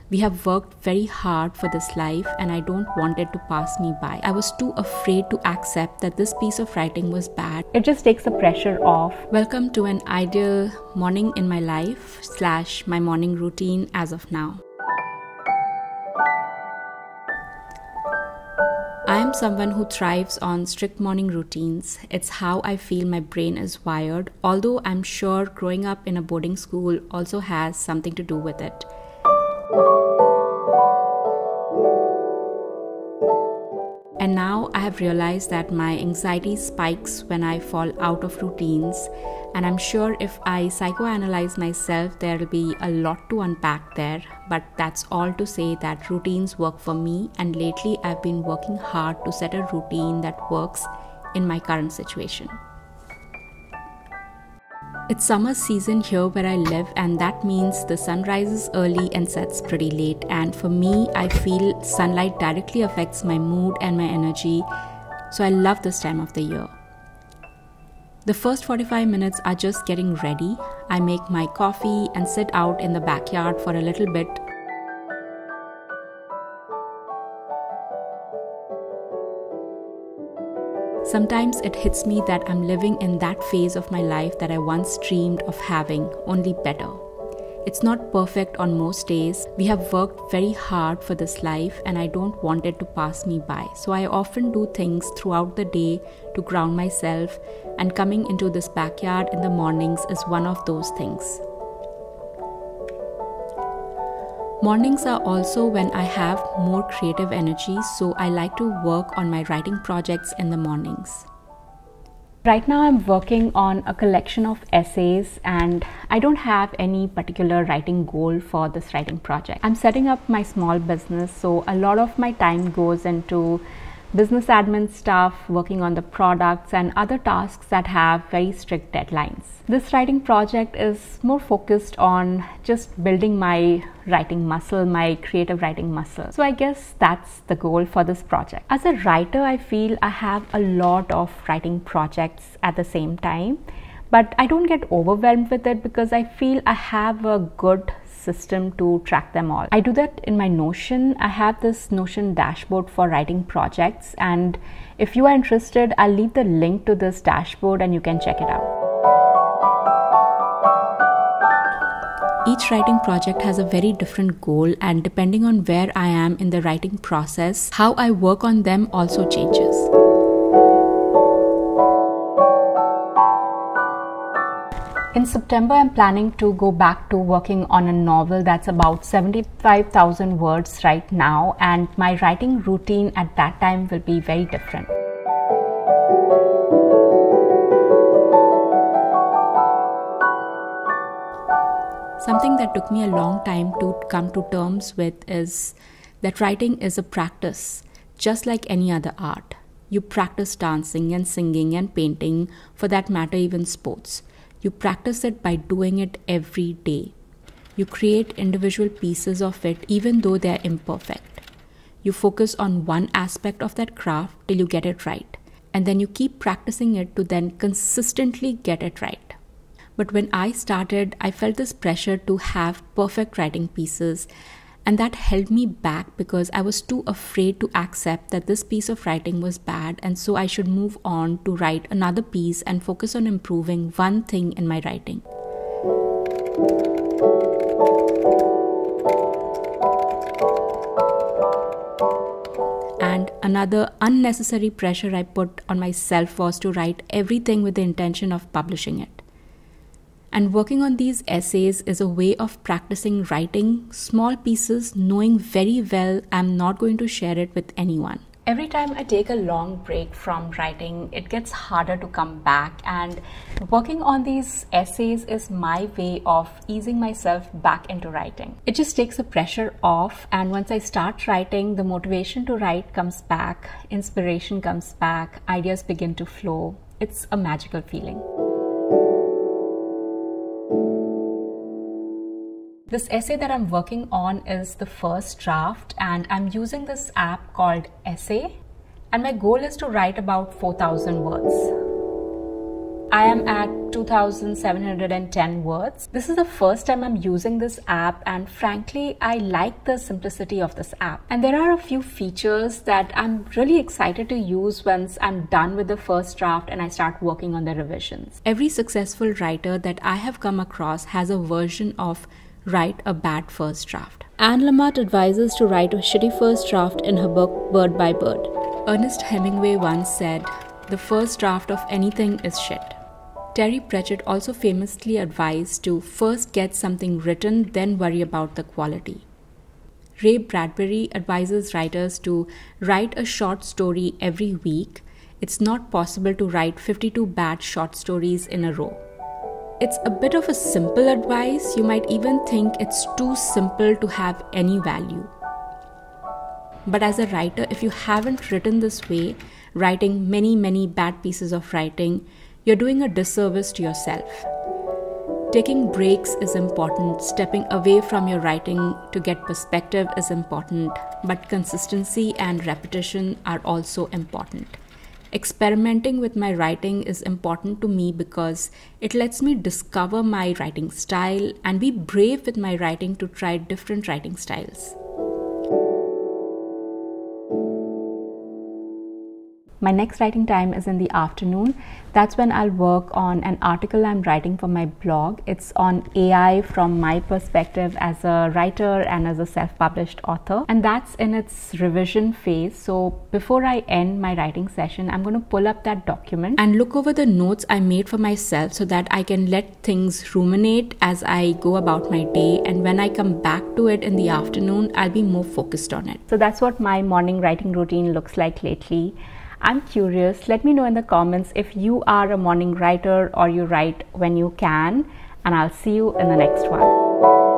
We have worked very hard for this life and I don't want it to pass me by. I was too afraid to accept that this piece of writing was bad. It just takes the pressure off. Welcome to an ideal morning in my life / my morning routine as of now. I am someone who thrives on strict morning routines. It's how I feel my brain is wired, although I'm sure growing up in a boarding school also has something to do with it. And now I have realized that my anxiety spikes when I fall out of routines, and I'm sure if I psychoanalyze myself, there will be a lot to unpack there. But that's all to say that routines work for me, and lately I've been working hard to set a routine that works in my current situation. It's summer season here where I live, and that means the sun rises early and sets pretty late. And for me, I feel sunlight directly affects my mood and my energy, so I love this time of the year. The first 45 minutes are just getting ready. I make my coffee and sit out in the backyard for a little bit. Sometimes it hits me that I'm living in that phase of my life that I once dreamed of having, only better. It's not perfect on most days. We have worked very hard for this life and I don't want it to pass me by. So I often do things throughout the day to ground myself, and coming into this backyard in the mornings is one of those things. Mornings are also when I have more creative energy, so I like to work on my writing projects in the mornings. Right now I'm working on a collection of essays and I don't have any particular writing goal for this writing project. I'm setting up my small business, so a lot of my time goes into business admin stuff, working on the products and other tasks that have very strict deadlines. This writing project is more focused on just building my writing muscle, my creative writing muscle. So I guess that's the goal for this project. As a writer, I feel I have a lot of writing projects at the same time, but I don't get overwhelmed with it because I feel I have a good system to track them all. I do that in my Notion. I have this Notion dashboard for writing projects, and if you are interested, I'll leave the link to this dashboard and you can check it out. Each writing project has a very different goal, and depending on where I am in the writing process, how I work on them also changes. In September, I'm planning to go back to working on a novel that's about 75,000 words right now, and my writing routine at that time will be very different. Something that took me a long time to come to terms with is that writing is a practice, just like any other art. You practice dancing and singing and painting, for that matter even sports. You practice it by doing it every day. You create individual pieces of it even though they are imperfect. You focus on one aspect of that craft till you get it right, and then you keep practicing it to then consistently get it right. But when I started, I felt this pressure to have perfect writing pieces, and that held me back because I was too afraid to accept that this piece of writing was bad, and so I should move on to write another piece and focus on improving one thing in my writing. And another unnecessary pressure I put on myself was to write everything with the intention of publishing it. And working on these essays is a way of practicing writing small pieces, knowing very well I'm not going to share it with anyone. Every time I take a long break from writing, it gets harder to come back, and working on these essays is my way of easing myself back into writing. It just takes the pressure off, and once I start writing, the motivation to write comes back, inspiration comes back, ideas begin to flow. It's a magical feeling. This essay that I'm working on is the first draft, and I'm using this app called Essay, and my goal is to write about 4,000 words. I am at 2,710 words. This is the first time I'm using this app, and frankly, I like the simplicity of this app. And there are a few features that I'm really excited to use once I'm done with the first draft and I start working on the revisions. Every successful writer that I have come across has a version of write a bad first draft. Anne Lamott advises to write a shitty first draft in her book Bird by Bird. Ernest Hemingway once said, "The first draft of anything is shit." Terry Pratchett also famously advised to first get something written, then worry about the quality. Ray Bradbury advises writers to write a short story every week. It's not possible to write 52 bad short stories in a row. It's a bit of a simple advice. You might even think it's too simple to have any value. But as a writer, if you haven't written this way, writing many bad pieces of writing, you're doing a disservice to yourself. Taking breaks is important. Stepping away from your writing to get perspective is important. But consistency and repetition are also important. Experimenting with my writing is important to me because it lets me discover my writing style and be brave with my writing to try different writing styles. My next writing time is in the afternoon. That's when I'll work on an article I'm writing for my blog. It's on AI from my perspective as a writer and as a self-published author. And that's in its revision phase. So before I end my writing session, I'm going to pull up that document and look over the notes I made for myself so that I can let things ruminate as I go about my day. And when I come back to it in the afternoon, I'll be more focused on it. So that's what my morning writing routine looks like lately. I'm curious, let me know in the comments if you are a morning writer or you write when you can, and I'll see you in the next one.